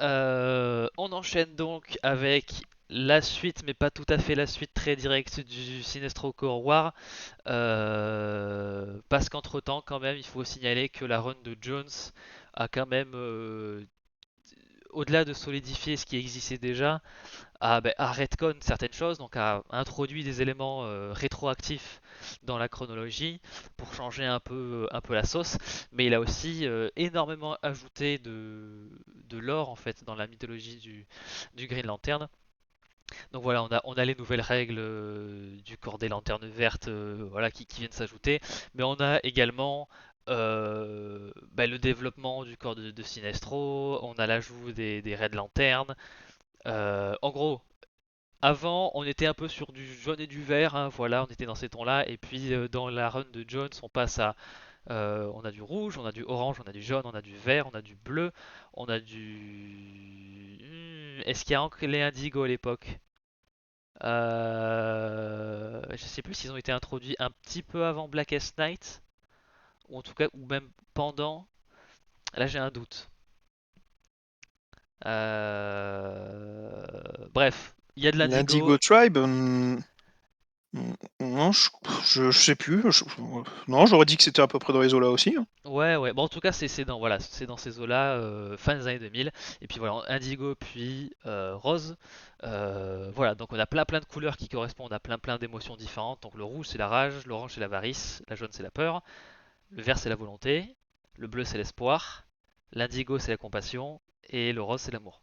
On enchaîne donc avec la suite, mais pas tout à fait la suite très directe du Sinestro Corps War. Parce qu'entre-temps, quand même, il faut signaler que la run de Jones a quand même, au-delà de solidifier ce qui existait déjà, a retcon certaines choses, donc a introduit des éléments rétroactifs dans la chronologie pour changer un peu la sauce, mais il a aussi énormément ajouté de lore en fait dans la mythologie du Green Lantern. Donc voilà, on a les nouvelles règles du corps des lanternes vertes voilà, qui viennent s'ajouter, mais on a également le développement du corps de Sinestro, on a l'ajout des Red Lanternes. En gros, avant, on était un peu sur du jaune et du vert, hein, voilà, on était dans ces tons-là. Et puis dans la run de Jones, on passe à, on a du rouge, on a du orange, on a du jaune, on a du vert, on a du bleu, on a du. Est-ce qu'il y a encore les indigo à l'époque? Je sais plus s'ils ont été introduits un petit peu avant Blackest Night, ou en tout cas, ou même pendant. Là, j'ai un doute. Bref, il y a de l'indigo. L'Indigo Tribe, non, je sais plus. Non, j'aurais dit que c'était à peu près dans les eaux là aussi, hein. Ouais, ouais. Bon, en tout cas, c'est dans voilà, c'est dans ces eaux-là, fin des années 2000. Et puis voilà, indigo puis rose. Voilà, donc on a plein de couleurs qui correspondent à plein d'émotions différentes. Donc le rouge c'est la rage, l'orange c'est l'avarice, la jaune c'est la peur, le vert c'est la volonté, le bleu c'est l'espoir, l'indigo c'est la compassion et le rose c'est l'amour.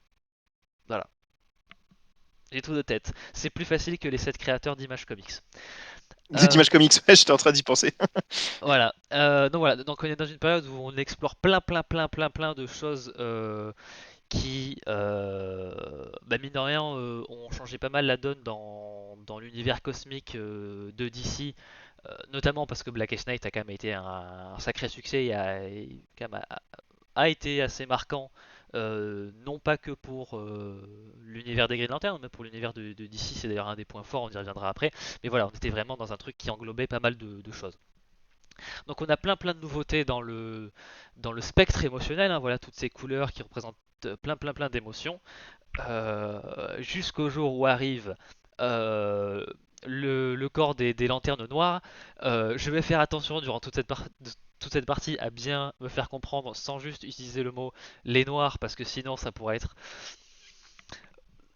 Voilà, j'ai tout de tête. C'est plus facile que les 7 créateurs d'Image Comics. Des Euh, images comics, ouais, j'étais en train d'y penser. voilà, donc on est dans une période où on explore plein de choses qui, mine de rien, ont changé pas mal la donne dans l'univers cosmique de DC, notamment parce que Blackest Night a quand même été un sacré succès quand même a été assez marquant, non pas que pour l'univers des Green Lantern, mais pour l'univers de DC, c'est d'ailleurs un des points forts, on y reviendra après. Mais voilà, on était vraiment dans un truc qui englobait pas mal de choses. Donc on a plein de nouveautés dans le spectre émotionnel, hein, voilà, toutes ces couleurs qui représentent plein d'émotions, jusqu'au jour où arrive euh, le corps des lanternes noires. Je vais faire attention durant toute cette partie à bien me faire comprendre sans juste utiliser le mot les noirs, parce que sinon ça pourrait être.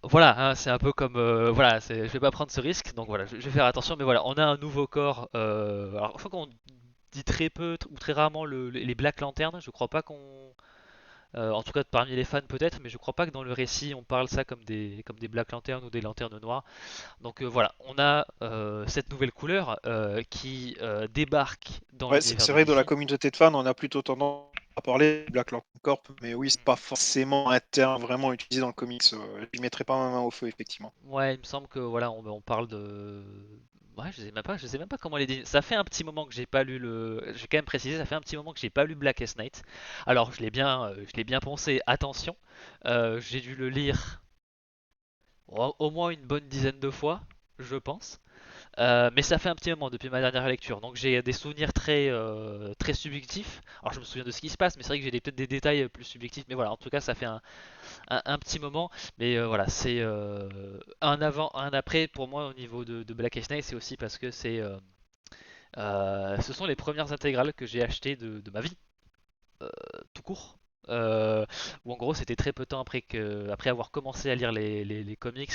Voilà, hein, c'est un peu comme. Voilà, je vais pas prendre ce risque, donc voilà, je vais faire attention, mais voilà, on a un nouveau corps. Alors, je crois qu'on dit très peu ou très rarement les Black Lanterns, je crois pas qu'on. En tout cas, parmi les fans peut-être, mais je crois pas que dans le récit on parle ça comme des Black Lanterns ou des lanternes noires. Donc voilà, on a cette nouvelle couleur qui débarque dans Ouais, l'univers c'est de vrai que dans la DC. communauté de fans, on a plutôt tendance à parler de Black Lantern Corp, mais oui, c'est pas forcément un terme vraiment utilisé dans le comics. Je mettrai pas ma main au feu, effectivement. Ouais, il me semble que voilà, on parle de. Ouais, je sais même pas comment les dire. Ça fait un petit moment que j'ai pas lu le. J'ai quand même précisé, ça fait un petit moment que j'ai pas lu Blackest Night. Alors je l'ai bien pensé. Attention, j'ai dû le lire au moins une bonne dizaine de fois, je pense. Mais ça fait un petit moment depuis ma dernière lecture, donc j'ai des souvenirs très subjectifs. Alors je me souviens de ce qui se passe, mais c'est vrai que j'ai peut-être des détails plus subjectifs. Mais voilà, en tout cas, ça fait un petit moment. Mais voilà, c'est un avant, un après pour moi au niveau de Black Snake. C'est aussi parce que ce sont les premières intégrales que j'ai achetées de ma vie, tout court. Euh, Où en gros c'était très peu de temps après avoir commencé à lire les comics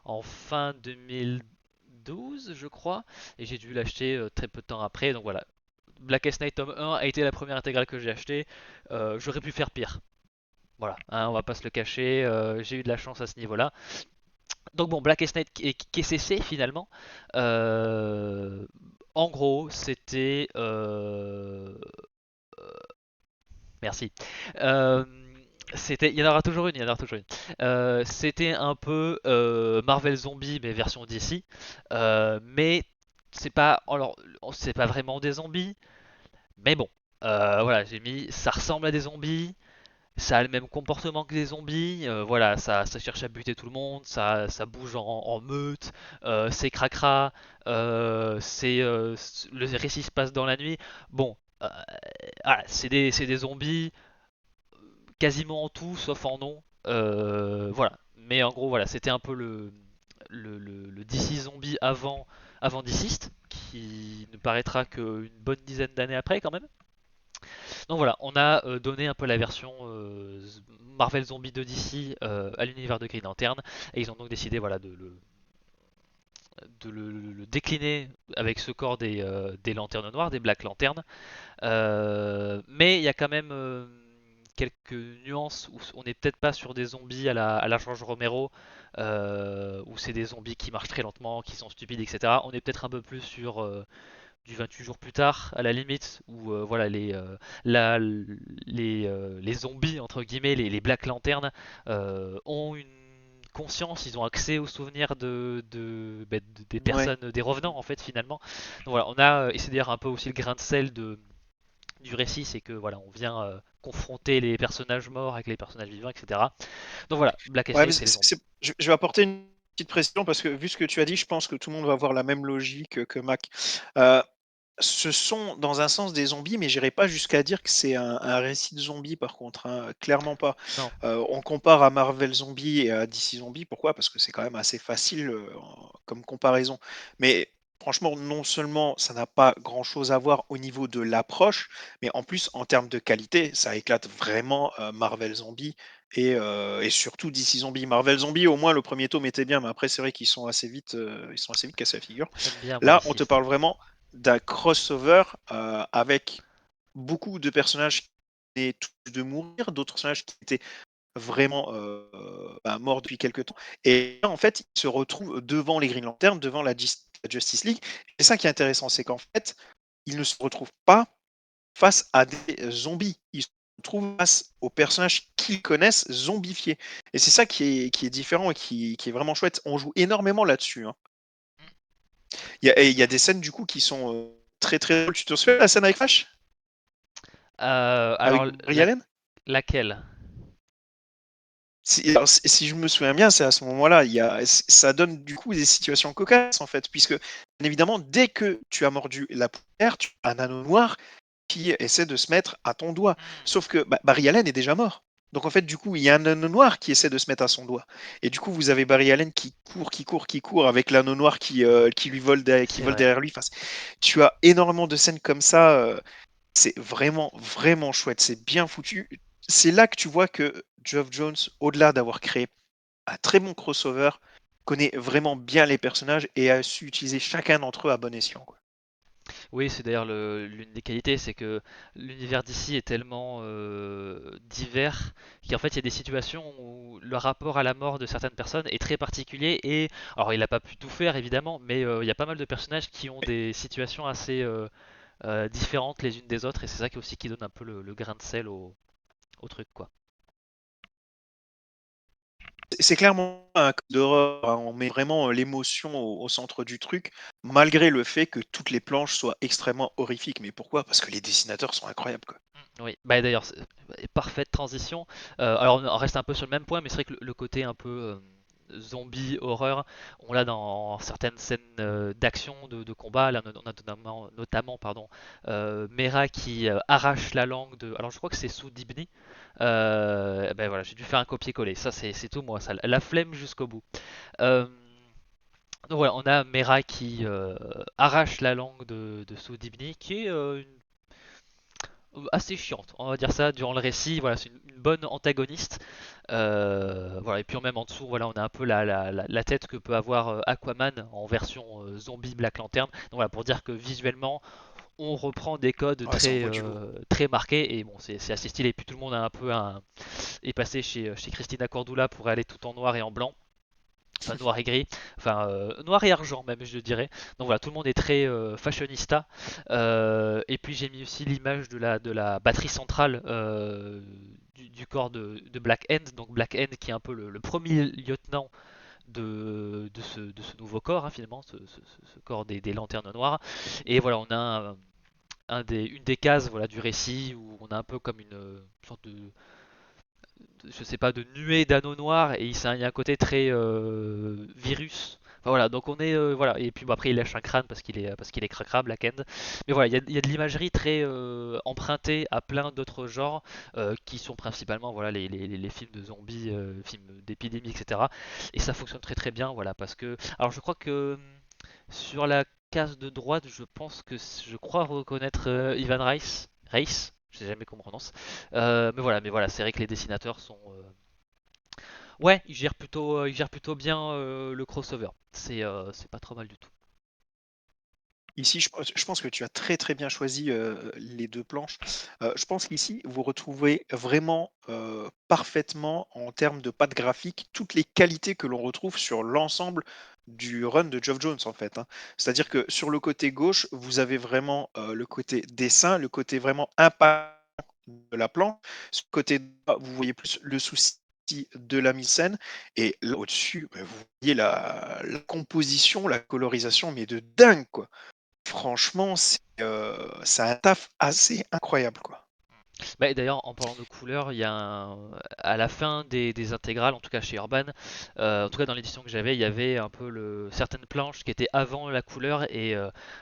en fin 2012 je crois, et j'ai dû l'acheter très peu de temps après, donc voilà. Blackest Night tome 1 a été la première intégrale que j'ai acheté. J'aurais pu faire pire. Voilà, hein, on va pas se le cacher, j'ai eu de la chance à ce niveau-là. Donc bon, Blackest Night KCC finalement. Euh, En gros, c'était. Merci. Euh, il y en aura toujours une, il y en aura toujours une. C'était un peu Marvel Zombie mais version DC. Mais c'est pas vraiment des zombies. Mais bon, voilà, j'ai mis, ça ressemble à des zombies. Ça a le même comportement que des zombies, voilà, ça cherche à buter tout le monde, ça bouge en meute, c'est cracra, le récit se passe dans la nuit. Bon, voilà, c'est des zombies quasiment en tout, sauf en nom. Voilà. Mais en gros, voilà, c'était un peu le DC Zombie avant Deceased, qui ne paraîtra qu'une bonne dizaine d'années après quand même. Donc voilà, on a donné un peu la version Marvel Zombie de DC à l'univers de Green Lantern, et ils ont donc décidé voilà, le décliner avec ce corps des lanternes noires, des Black Lanterns. Mais il y a quand même quelques nuances où on n'est peut-être pas sur des zombies à la George Romero, où c'est des zombies qui marchent très lentement, qui sont stupides, etc. On est peut-être un peu plus sur du 28 jours plus tard, à la limite, où voilà, les zombies, entre guillemets, les Black Lanterns, ont une conscience, ils ont accès aux souvenirs des Ouais. personnes, des revenants en fait finalement. Donc voilà, on a, et c'est d'ailleurs un peu aussi le grain de sel du récit, c'est que voilà, on vient confronter les personnages morts avec les personnages vivants, etc. Donc voilà, Black Ouais, mais Essay, c'est les zombies. je vais apporter une petite précision parce que vu ce que tu as dit, je pense que tout le monde va avoir la même logique que Mac. Euh, Ce sont dans un sens des zombies, mais j'irai pas jusqu'à dire que c'est un récit de zombies par contre, hein, clairement pas. Non, On compare à Marvel Zombie et à DC Zombie, pourquoi? Parce que c'est quand même assez facile comme comparaison. Mais franchement, non seulement ça n'a pas grand-chose à voir au niveau de l'approche, mais en plus en termes de qualité, ça éclate vraiment Marvel Zombie et surtout DC Zombie. Marvel Zombie, au moins le premier tome était bien, mais après c'est vrai qu'ils sont assez vite, ils sont assez vite cassés la figure. j'aime bien moi Là, on te Deceased. parle vraiment d'un crossover avec beaucoup de personnages qui étaient tous de mourir, d'autres personnages qui étaient vraiment morts depuis quelques temps. Et là, en fait, ils se retrouvent devant les Green Lanterns, devant la Justice League. Et ça qui est intéressant, c'est qu'en fait, ils ne se retrouvent pas face à des zombies. Ils se retrouvent face aux personnages qu'ils connaissent zombifiés. Et c'est ça qui est différent et qui est vraiment chouette. On joue énormément là-dessus, hein. Il y a des scènes du coup qui sont très très drôles. Tu te souviens de la scène avec Flash? Avec Alors, Barry Allen? laquelle? Alors, si je me souviens bien, c'est à ce moment-là, ça donne du coup des situations cocasses en fait, puisque bien évidemment, dès que tu as mordu la paupière, tu as un anneau noir qui essaie de se mettre à ton doigt. Hmm, Sauf que Barry Allen est déjà mort. Donc en fait, du coup, il y a un anneau noir qui essaie de se mettre à son doigt. Et du coup, vous avez Barry Allen qui court, qui court, qui court avec l'anneau noir qui lui vole, qui c'est vole vrai. derrière lui. Enfin, tu as énormément de scènes comme ça. C'est vraiment, vraiment chouette. C'est bien foutu. C'est là que tu vois que Geoff Jones, au-delà d'avoir créé un très bon crossover, connaît vraiment bien les personnages et a su utiliser chacun d'entre eux à bon escient, quoi. Oui, c'est d'ailleurs l'une des qualités, c'est que l'univers d'ici est tellement divers qu'en fait il y a des situations où le rapport à la mort de certaines personnes est très particulier et alors il n'a pas pu tout faire évidemment, mais il y a pas mal de personnages qui ont des situations assez différentes les unes des autres et c'est ça qui aussi qui donne un peu le grain de sel au truc quoi. C'est clairement un code d'horreur, hein. On met vraiment l'émotion au centre du truc, malgré le fait que toutes les planches soient extrêmement horrifiques. Mais pourquoi? Parce que les dessinateurs sont incroyables, quoi. Oui, bah d'ailleurs, parfaite transition. Alors on reste un peu sur le même point, mais c'est vrai que le côté un peu zombie, horreur, on l'a dans certaines scènes d'action, de combat. Là, on a notamment pardon, Mera qui arrache la langue de. Alors je crois que c'est Soudibni. Ben voilà, j'ai dû faire un copier-coller. Ça, c'est tout moi, ça. La flemme jusqu'au bout. Euh, donc voilà, on a Mera qui arrache la langue de Soudibni, qui est assez chiante, on va dire ça, durant le récit. Voilà, c'est une bonne antagoniste. Voilà, et puis même en dessous, voilà, on a un peu la tête que peut avoir Aquaman en version zombie Black Lantern. Donc voilà, pour dire que visuellement, on reprend des codes Ouais, ça très, envoie du lourd. très marqués et bon, c'est assez stylé. Et puis tout le monde a un peu est passé chez Christina Cordula pour aller tout en noir et en blanc. Enfin, noir et gris, enfin noir et argent même je dirais. Donc voilà, tout le monde est très fashionista. Et puis j'ai mis aussi l'image de la batterie centrale du corps de Black End. Donc Black End qui est un peu le premier lieutenant de ce nouveau corps, hein, finalement, ce corps des lanternes noires. Et voilà, on a une des cases voilà, du récit où on a un peu comme une sorte je sais pas, de nuée d'anneaux noirs et il y a un côté très virus. Voilà, donc on est voilà, et puis bon, après il lâche un crâne parce qu'il est cracra Black End. Mais voilà, il y a de l'imagerie très empruntée à plein d'autres genres qui sont principalement voilà les films de zombies, films d'épidémie, etc. Et ça fonctionne très très bien, voilà, parce que alors je crois que sur la case de droite, je crois reconnaître Ivan Reis, je sais jamais comment on prononce. Mais voilà, c'est vrai que les dessinateurs sont ouais, ils gèrent plutôt bien le crossover. C'est pas trop mal du tout. Ici, je pense que tu as très très bien choisi les deux planches. Je pense qu'ici, vous retrouvez vraiment parfaitement en termes de patte graphique toutes les qualités que l'on retrouve sur l'ensemble du run de Geoff Jones en fait, hein. C'est-à-dire que sur le côté gauche, vous avez vraiment le côté dessin, le côté vraiment impact de la planche. Sur le côté droit, vous voyez plus le souci de la mise en scène. Et là au-dessus, bah, vous voyez la composition, la colorisation, mais de dingue quoi. Franchement, c'est un taf assez incroyable, quoi. Bah, d'ailleurs, en parlant de couleurs, à la fin des intégrales, en tout cas chez Urban, en tout cas dans l'édition que j'avais, il y avait un peu certaines planches qui étaient avant la couleur et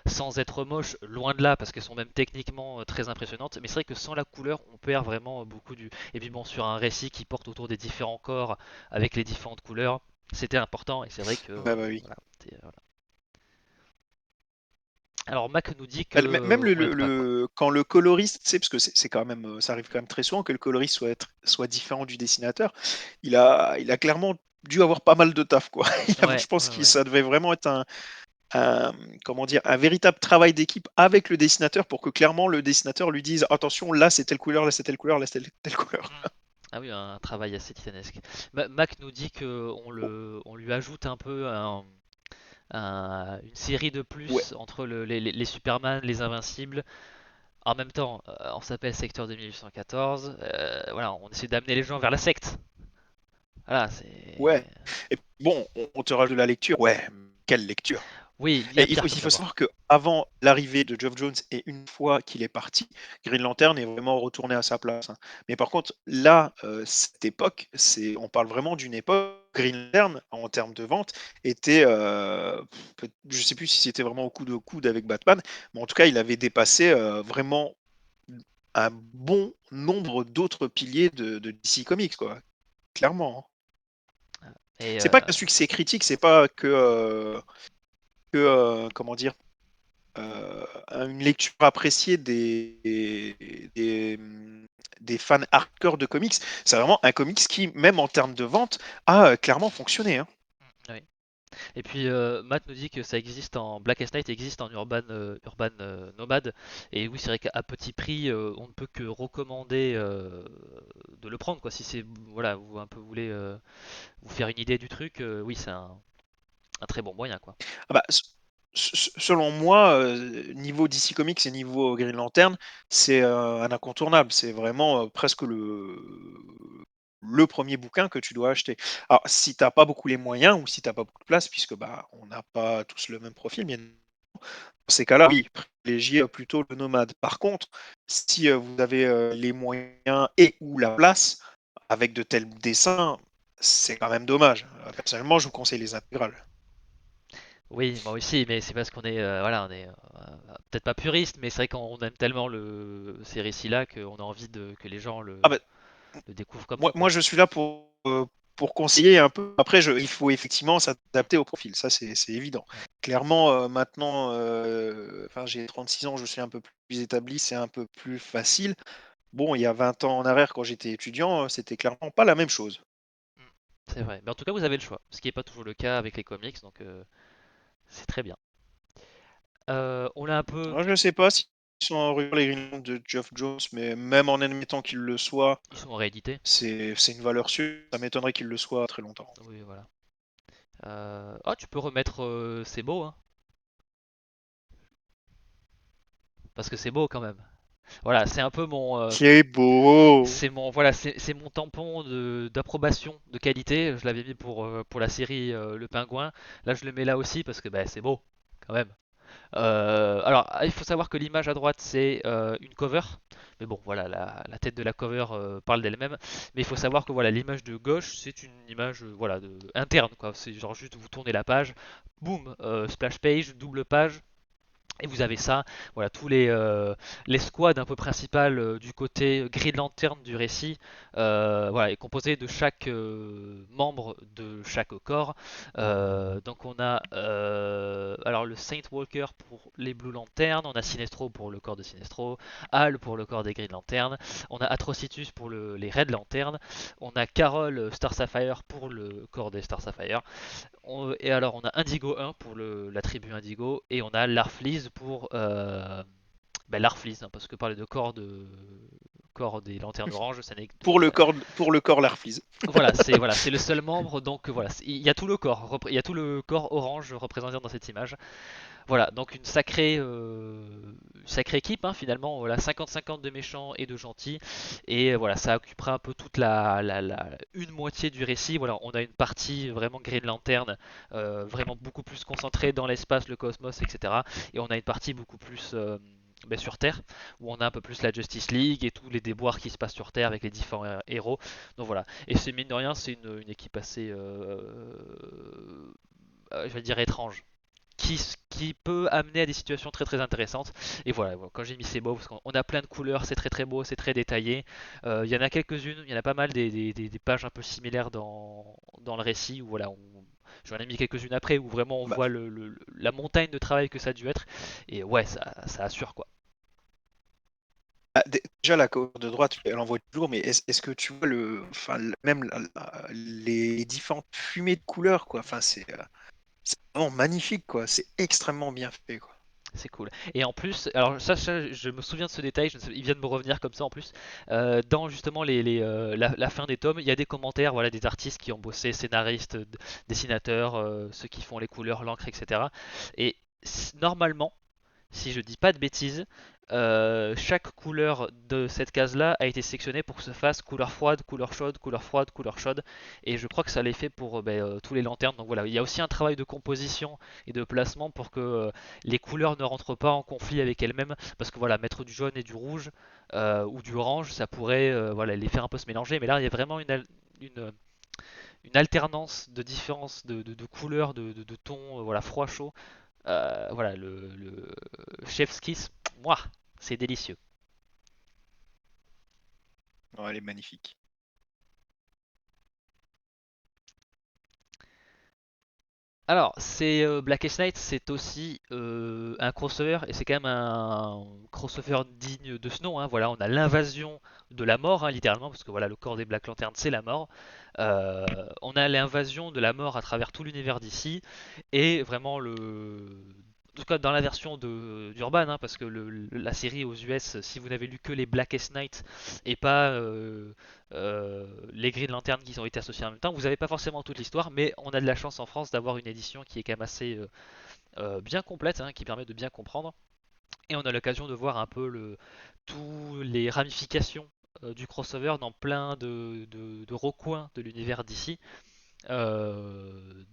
sans être moches, loin de là, parce qu'elles sont même techniquement très impressionnantes. Mais c'est vrai que sans la couleur, on perd vraiment beaucoup du. Et puis bon, sur un récit qui porte autour des différents corps avec les différentes couleurs, c'était important. Et c'est vrai que Bah oui. voilà, voilà. Alors Mac nous dit Même que on l'aime pas quoi. quand le coloriste, tu sais, parce que c'est quand même, ça arrive quand même très souvent que le coloriste soit différent du dessinateur, il a clairement dû avoir pas mal de taf, quoi. Ouais, Je pense ouais, que ouais. ça devait vraiment être comment dire, un véritable travail d'équipe avec le dessinateur pour que clairement le dessinateur lui dise attention, là c'est telle couleur, là c'est telle couleur, là c'est telle couleur. Mm. Ah oui, un travail assez titanesque. Mac nous dit que on lui ajoute un peu une série de Ouais, plus entre les Superman, les Invincibles. En même temps, on s'appelle Secteur 2814. Voilà, on essaie d'amener les gens vers la secte. Voilà, ouais. c'est. Et bon, on te rajoute de la lecture. Ouais, quelle lecture. Oui, il y a Et pire il comme faut d'abord. savoir que avant l'arrivée de Geoff Jones et une fois qu'il est parti, Green Lantern est vraiment retourné à sa place, hein. Mais par contre, là, cette époque, on parle vraiment d'une époque. Green Lantern, en termes de vente, était, je sais plus si c'était vraiment au coude avec Batman, mais en tout cas, il avait dépassé vraiment un bon nombre d'autres piliers de DC Comics, quoi. Clairement, hein. Et C'est pas qu'un succès critique, c'est pas comment dire, une lecture appréciée des fans hardcore de comics. C'est vraiment un comics qui, même en termes de vente, a clairement fonctionné, hein. oui. Et puis Matt nous dit que ça existe en Blackest Night existe en urban nomade. Et oui, c'est vrai qu'à petit prix, on ne peut que recommander de le prendre quoi. Si c'est voilà, vous un peu voulez vous faire une idée du truc, oui, c'est un très bon moyen quoi. Ah bah, selon moi, niveau DC Comics et niveau Green Lantern, c'est un incontournable. C'est vraiment presque le premier bouquin que tu dois acheter. Alors, si t'as pas beaucoup les moyens ou si t'as pas beaucoup de place, puisque bah, on n'a pas tous le même profil, bien dans ces cas-là, oui, privilégiez plutôt le nomade. Par contre, si vous avez les moyens et ou la place, avec de tels dessins, c'est quand même dommage. Personnellement, je vous conseille les intégrales. Oui, moi aussi, mais c'est parce qu'on est voilà, on est peut-être pas puriste, mais c'est vrai qu'on aime tellement ces récits-là qu'on a envie que les gens Ah bah, le découvrent comme nous moi, quoi. je suis là pour conseiller un peu. Après, il faut effectivement s'adapter au profil, ça c'est évident. Ouais. Clairement, maintenant, enfin, j'ai 36 ans, je suis un peu plus établi, c'est un peu plus facile. Bon, il y a 20 ans en arrière, quand j'étais étudiant, c'était clairement pas la même chose. Mm. C'est vrai. Mais en tout cas, vous avez le choix, ce qui n'est pas toujours le cas avec les comics, donc c'est très bien. On l'a un peu. Moi, je ne sais pas s'ils sont en rumeur les Green de Geoff Jones, mais même en admettant qu'il le soit, Ils sont en réédité. c'est une valeur sûre. Ça m'étonnerait qu'il le soit très longtemps. Oui, voilà. Oh, tu peux remettre C'est beau, hein, parce que c'est beau quand même. Voilà, c'est un peu C'est beau! voilà, c'est mon tampon d'approbation de qualité. Je l'avais mis pour la série Le Pingouin. Là, je le mets là aussi parce que bah, c'est beau quand même. Alors, il faut savoir que l'image à droite, c'est une cover. Mais bon, voilà, la tête de la cover parle d'elle-même. Mais il faut savoir que voilà, l'image de gauche, c'est une image voilà, interne, quoi. C'est genre juste vous tournez la page, boum, splash page, double page, et vous avez ça, voilà, tous les squads un peu principales du côté Green Lantern du récit, voilà, est composé de chaque membre de chaque corps. Donc on a alors le Saint Walker pour les Blue Lantern, on a Sinestro pour le corps de Sinestro, Hal pour le corps des Green Lantern, on a Atrocitus pour les Red Lantern, on a Carol Star Sapphire pour le corps des Star Sapphire, et alors, on a Indigo 1 pour la tribu Indigo, et on a Larfleeze pour Larfleeze, hein, parce que parler de corps des lanternes oranges, ça n'est voilà. Pour le corps Larfleeze. Voilà, c'est le seul membre, donc voilà, il y a tout le corps, il y a tout le corps orange représenté dans cette image. Voilà, donc une sacrée équipe, hein, finalement, voilà, 50-50 de méchants et de gentils, et voilà, ça occupera un peu toute une moitié du récit. Voilà, on a une partie vraiment Green Lantern, vraiment beaucoup plus concentrée dans l'espace, le cosmos, etc. Et on a une partie beaucoup plus sur Terre, où on a un peu plus la Justice League et tous les déboires qui se passent sur Terre avec les différents héros. Donc voilà, et c'est mine de rien, c'est une équipe assez, je vais dire étrange qui peut amener à des situations très très intéressantes. Et voilà, quand j'ai mis ces mots, parce qu'on a plein de couleurs, c'est très très beau, c'est très détaillé. Il y en a quelques-unes, il y en a pas mal des pages un peu similaires dans le récit, où voilà, j'en ai mis quelques-unes après, où vraiment on Bah, voit la montagne de travail que ça a dû être. Et ouais, ça assure quoi. déjà, la cover de droite, elle envoie du lourd, mais est-ce que tu vois même les différentes fumées de couleurs, quoi. Enfin, c'est vraiment magnifique, quoi. C'est extrêmement bien fait, quoi. C'est cool. Et en plus, alors ça, je me souviens de ce détail, il vient de me revenir comme ça en plus. Dans justement la fin des tomes, il y a des commentaires, voilà, des artistes qui ont bossé, scénaristes, dessinateurs, ceux qui font les couleurs, l'encre, etc. Et normalement, si je dis pas de bêtises, chaque couleur de cette case-là a été sélectionnée pour que se fasse couleur froide, couleur chaude, couleur froide, couleur chaude. Et je crois que ça l'est fait pour tous les lanternes. Donc voilà, il y a aussi un travail de composition et de placement pour que les couleurs ne rentrent pas en conflit avec elles-mêmes. Parce que voilà, mettre du jaune et du rouge ou du orange, ça pourrait voilà, les faire un peu se mélanger. Mais là, il y a vraiment une, une alternance de différences de couleurs, de tons, voilà, froid-chaud. Voilà, le chef's kiss, moi, c'est délicieux. Ouais, elle est magnifique. Alors, c'est Blackest Night, c'est aussi un crossover, et c'est quand même un crossover digne de ce nom, hein. Voilà, on a l'invasion de la mort, hein, littéralement, parce que voilà, le corps des Black Lanterns, c'est la mort. Euh, on a l'invasion de la mort à travers tout l'univers d'ici, et vraiment en tout cas dans la version d'Urban, hein, parce que la série aux US, si vous n'avez lu que les Blackest Night et pas les Green Lantern qui ont été associés en même temps, vous n'avez pas forcément toute l'histoire, mais on a de la chance en France d'avoir une édition qui est quand même assez bien complète, hein, qui permet de bien comprendre. Et on a l'occasion de voir un peu tous les ramifications du crossover dans plein de recoins de l'univers d'ici.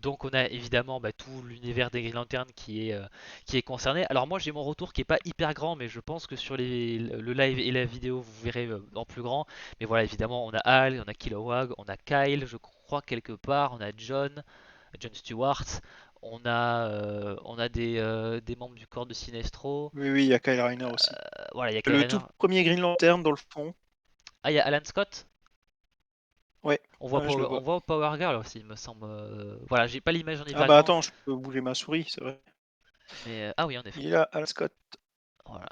Donc on a évidemment tout l'univers des Green Lantern qui est concerné. Alors moi j'ai mon retour qui est pas hyper grand, mais je pense que sur le live et la vidéo vous verrez en plus grand. Mais voilà, évidemment on a Hal, on a Kilowog, on a Kyle, je crois quelque part, on a John Stewart, on a des membres du corps de Sinestro. Oui, oui, il y a Kyle Rayner aussi. Voilà, il y a Kyle Le Rayner. tout premier Green Lantern dans le fond. Ah, il y a Alan Scott. Ouais, On voit, ouais, je le On vois. voit Power Girl aussi, il me semble. Voilà, j'ai pas l'image en Ah bah hyper grand, attends, je peux bouger ma souris, c'est vrai. mais ah oui, en effet. Il est là, Al Scott. Voilà.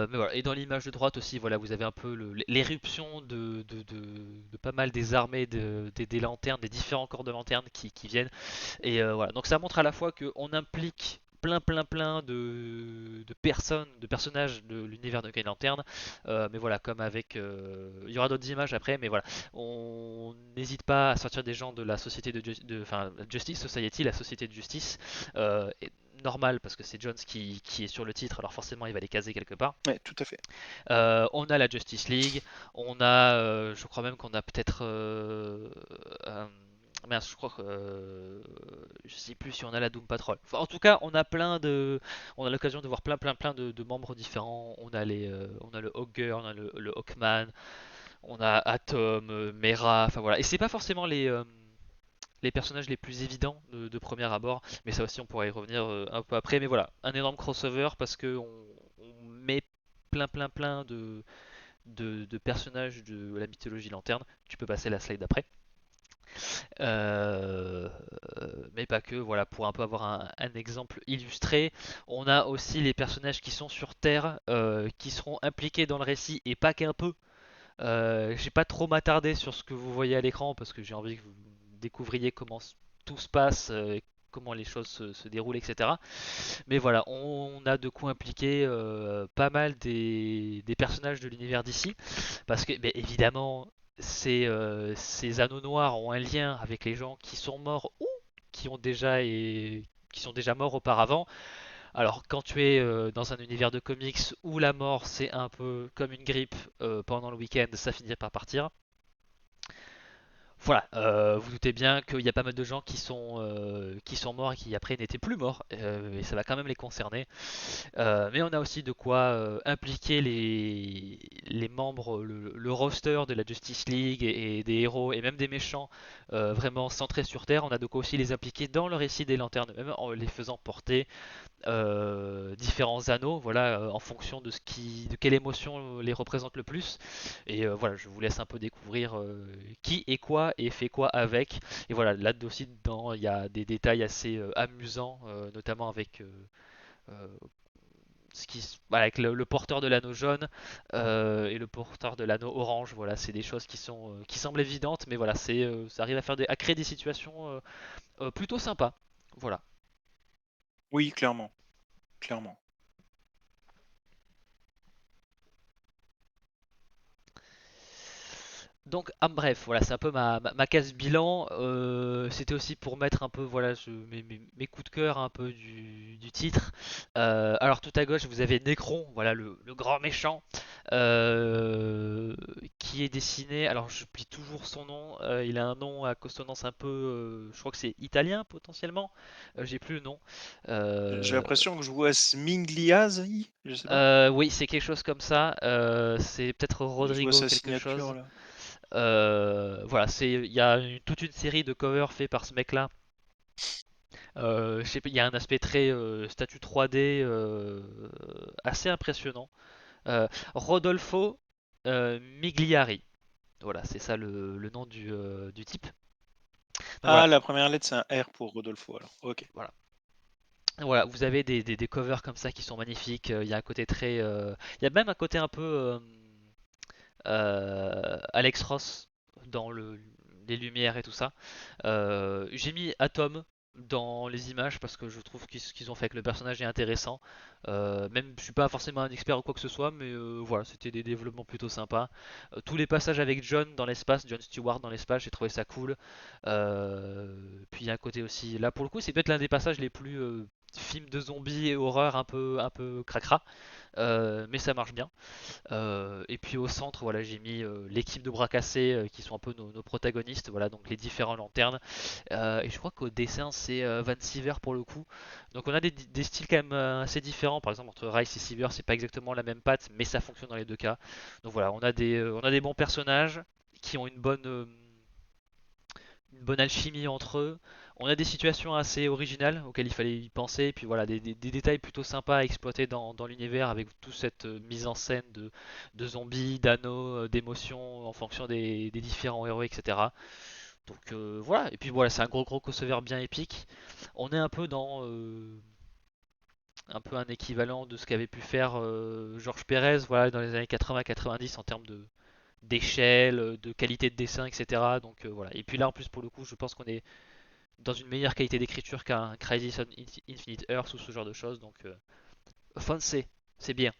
Mais voilà. Et dans l'image de droite aussi, voilà, vous avez un peu l'éruption de pas mal des armées, des lanternes, des différents corps de lanternes qui viennent. Et voilà. Donc ça montre à la fois qu'on implique plein de personnes, de personnages de l'univers de Green Lantern. Mais voilà, comme avec, il y aura d'autres images après, mais voilà, on n'hésite pas à sortir des gens de la société enfin, Justice Society, la société de justice. Et normal parce que c'est Jones qui est sur le titre, alors forcément il va les caser quelque part. Ouais, tout à fait. On a la Justice League, on a, je crois même qu'on a peut-être Merde, je crois que je sais plus si on a la Doom Patrol. Enfin, en tout cas, on a l'occasion de voir plein de membres différents. On a le Hogger, on a le Hawkman, on a Atom, Mera. Enfin voilà. Et c'est pas forcément les personnages les plus évidents de premier abord, mais ça aussi on pourra y revenir un peu après. Mais voilà, un énorme crossover parce que on met plein de personnages de la mythologie lanterne. Tu peux passer la slide d'après. Euh, mais pas que, voilà, pour un peu avoir un exemple illustré, on a aussi les personnages qui sont sur Terre, qui seront impliqués dans le récit et pas qu'un peu. J'ai pas trop m'attarder sur ce que vous voyez à l'écran parce que j'ai envie que vous découvriez comment tout se passe, comment les choses se déroulent, etc. Mais voilà, on a de quoi impliquer pas mal des personnages de l'univers d'ici. Parce que, ben, évidemment, ces anneaux noirs ont un lien avec les gens qui sont morts ou qui ont déjà qui sont déjà morts auparavant. Alors, quand tu es dans un univers de comics où la mort c'est un peu comme une grippe pendant le week-end, ça finit par partir. Voilà, vous doutez bien qu'il y a pas mal de gens qui sont morts et qui après n'étaient plus morts, et ça va quand même les concerner. Mais on a aussi de quoi impliquer les membres, le roster de la Justice League et des héros et même des méchants vraiment centrés sur Terre. On a de quoi aussi les impliquer dans le récit des lanternes, même en les faisant porter différents anneaux, voilà, en fonction de quelle émotion les représente le plus. Et voilà, je vous laisse un peu découvrir qui est quoi et fait quoi avec. Et voilà, là aussi dedans, il y a des détails assez amusants, notamment avec euh, voilà, avec le porteur de l'anneau jaune et le porteur de l'anneau orange. Voilà, c'est des choses qui semblent évidentes, mais voilà, ça arrive à créer des situations plutôt sympas. Voilà. Oui, clairement, clairement. Donc, bref, voilà, c'est un peu ma case bilan. C'était aussi pour mettre un peu, voilà, mes coups de cœur un peu du titre. Alors, tout à gauche, vous avez Necron, voilà, le grand méchant, qui est dessiné. Alors, je plie toujours son nom. Il a un nom à consonance un peu, je crois que c'est italien potentiellement. J'ai plus le nom. J'ai Euh, l'impression que je vois Smingliazzi, je sais pas. oui, c'est quelque chose comme ça. C'est peut-être Je vois Rodrigo sa quelque signature chose. là. Voilà, il y a toute une série de covers faits par ce mec-là. Je sais pas, il y a un aspect très statue 3D assez impressionnant. Euh, Rodolfo Migliari. Voilà, c'est ça le nom du type. Donc Ah, voilà, la première lettre c'est un R pour Rodolfo alors. Ok. voilà. Voilà, vous avez des covers comme ça qui sont magnifiques. Il y a un côté très, il y a même un côté un peu Alex Ross dans les lumières et tout ça. J'ai mis Atom dans les images parce que je trouve ce qu'ils ont fait avec le personnage est intéressant. Même je suis pas forcément un expert ou quoi que ce soit, mais voilà, c'était des développements plutôt sympas. Tous les passages avec John dans l'espace, John Stewart dans l'espace, j'ai trouvé ça cool. Puis il y a un côté aussi, là pour le coup, c'est peut-être l'un des passages les plus films de zombies et horreur un peu cracra, mais ça marche bien. Et puis au centre, voilà, j'ai mis l'équipe de bras cassés qui sont un peu nos protagonistes, voilà, donc les différents lanternes. Et je crois qu'au dessin, c'est Van Siever pour le coup. Donc on a des styles quand même assez différents. Par exemple, entre Rice et Siever, c'est pas exactement la même patte, mais ça fonctionne dans les deux cas. Donc voilà, on a des bons personnages qui ont une bonne alchimie entre eux. On a des situations assez originales auxquelles il fallait y penser, et puis voilà, des détails plutôt sympas à exploiter dans l'univers avec toute cette mise en scène de zombies, d'anneaux, d'émotions en fonction des différents héros, etc. Donc voilà, et puis voilà, c'est un gros crossover bien épique. On est un peu dans un peu un équivalent de ce qu'avait pu faire Georges Pérez, voilà, dans les années 80-90 en termes d'échelle, de qualité de dessin, etc. Donc voilà. Et puis là, en plus, pour le coup, je pense qu'on est dans une meilleure qualité d'écriture qu'un Crisis on Infinite Earth ou ce genre de choses. Donc, foncez, c'est bien.